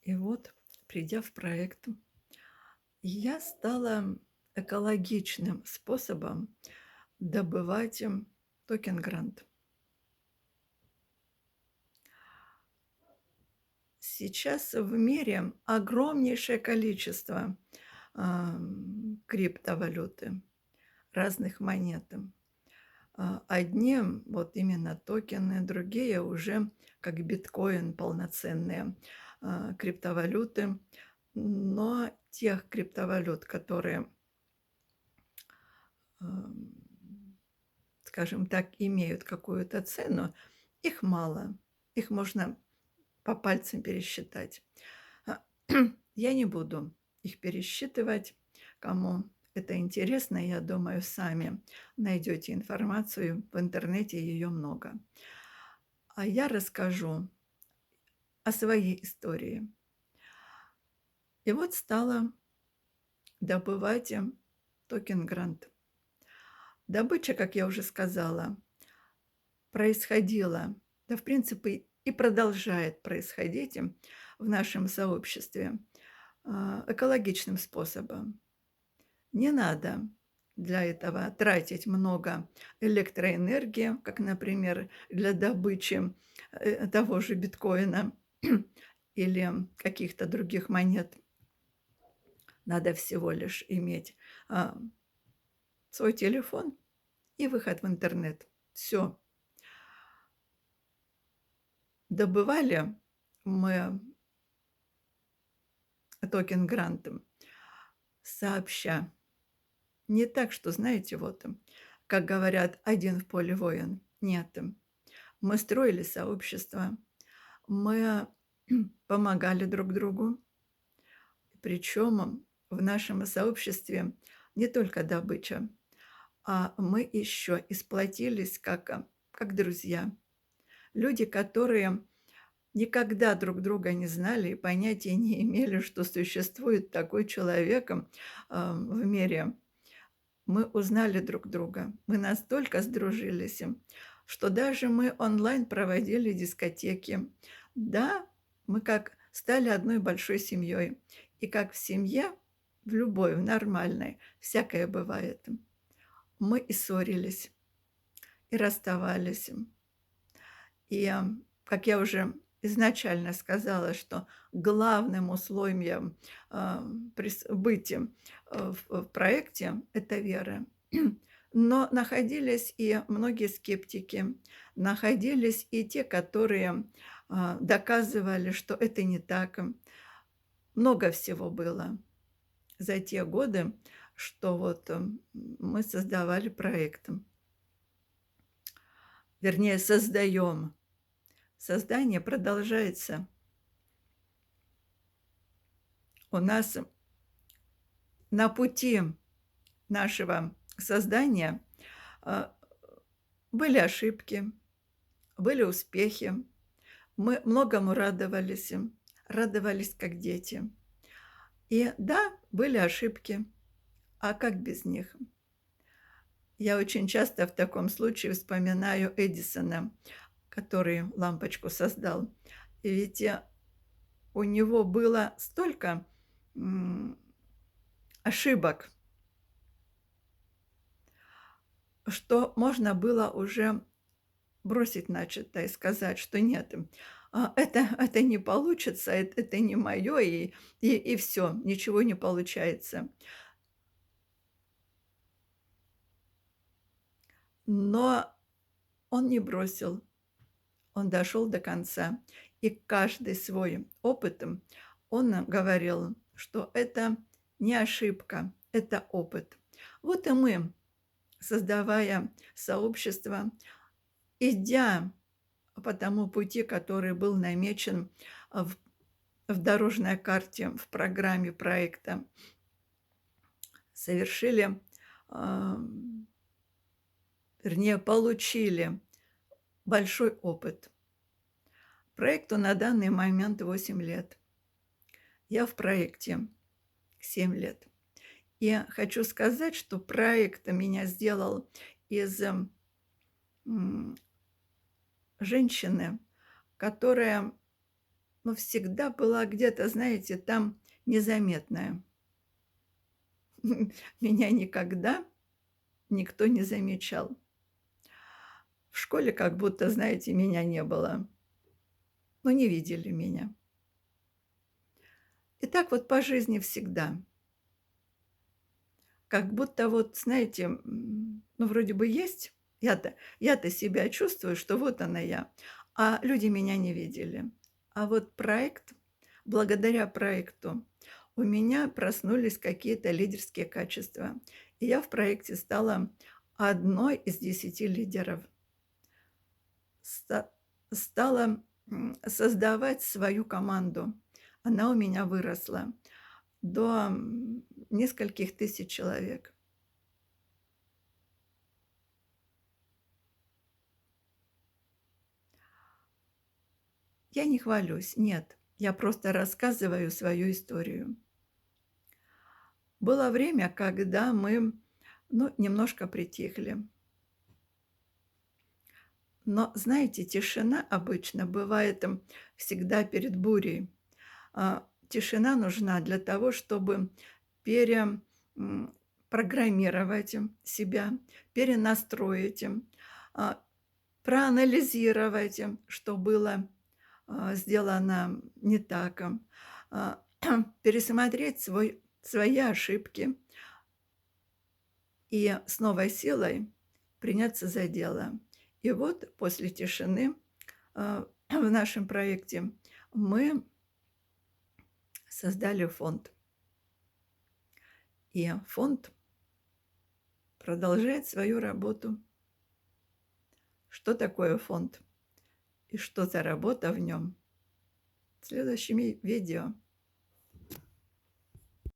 И вот, придя в проект, я стала экологичным способом добывать токен-грант. Сейчас в мире огромнейшее количество криптовалюты, разных монет. Одни вот именно токены, другие уже как биткоин полноценные криптовалюты. Но тех криптовалют, которые, ам, скажем так, имеют какую-то цену, их мало. Их можно по пальцам пересчитать. А, Я не буду их пересчитывать. Кому это интересно, я думаю, сами найдете информацию в интернете, ее много. А я расскажу о своей истории. И вот стала добывать токен-грант. Добыча, как я уже сказала, происходила, да, в принципе, и продолжает происходить в нашем сообществе экологичным способом. Не надо для этого тратить много электроэнергии, как, например, для добычи того же биткоина или каких-то других монет. Надо всего лишь иметь а, свой телефон и выход в интернет. Все. Добывали мы токен грантом сообща. Не так, что, знаете, вот, как говорят, один в поле воин. Нет. Мы строили сообщество, мы помогали друг другу. Причем в нашем сообществе не только добыча, а мы еще и сплотились как друзья. Люди, которые никогда друг друга не знали и понятия не имели, что существует такой человек в мире. Мы узнали друг друга. Мы настолько сдружились, что даже мы онлайн проводили дискотеки. Да, мы как стали одной большой семьей. И как в семье, в любой, в нормальной, всякое бывает. Мы и ссорились, и расставались. И, как я уже изначально сказала, что главным условием, быть, в проекте — это вера. Но находились и многие скептики, находились и те, которые, доказывали, что это не так. Много всего было за те годы, что вот, мы создавали проект. Вернее, создаем. Создание продолжается. У нас на пути нашего создания, а, были ошибки, были успехи. Мы многому радовались, радовались как дети. И да, были ошибки, а как без них? Я очень часто в таком случае вспоминаю Эдисона, который лампочку создал. И ведь, у него было столько, м, ошибок, что можно было уже бросить начатое и сказать, что нет, это не получится, это не мое, и все, ничего не получается. Но он не бросил, он дошел до конца. И каждый свой опыт, он говорил, что это не ошибка, это опыт. Вот и мы, создавая сообщество, идя по тому пути, который был намечен в дорожной карте, в программе проекта, совершили, ам, вернее, получили большой опыт. Проекту на данный момент 8 лет. Я в проекте 7 лет. И хочу сказать, что проект меня сделал из, м, женщины, которая но всегда была где-то, знаете, там незаметная. Меня никогда никто не замечал. В школе как будто, знаете, меня не было. Ну, не видели меня. И так вот по жизни всегда. Как будто вот, знаете, ну, вроде бы есть, я-то себя чувствую, что вот она я, а люди меня не видели. А вот благодаря проекту у меня проснулись какие-то лидерские качества, и я в проекте стала одной из 10 лидеров. Ста стала, создавать свою команду. Она у меня выросла до, нескольких тысяч человек. Я не хвалюсь, нет, я просто рассказываю свою историю. Было время, когда мы, ну, немножко притихли. Но, знаете, тишина обычно бывает, всегда перед бурей. Тишина нужна для того, чтобы пере программировать себя, перенастроить, а, проанализировать, что было, сделано не так, а, пересмотреть свои ошибки и с новой силой приняться за дело. И вот после тишины, в нашем проекте мы создали фонд. И фонд продолжает свою работу. Что такое фонд и что за работа в нем? В следующем видео.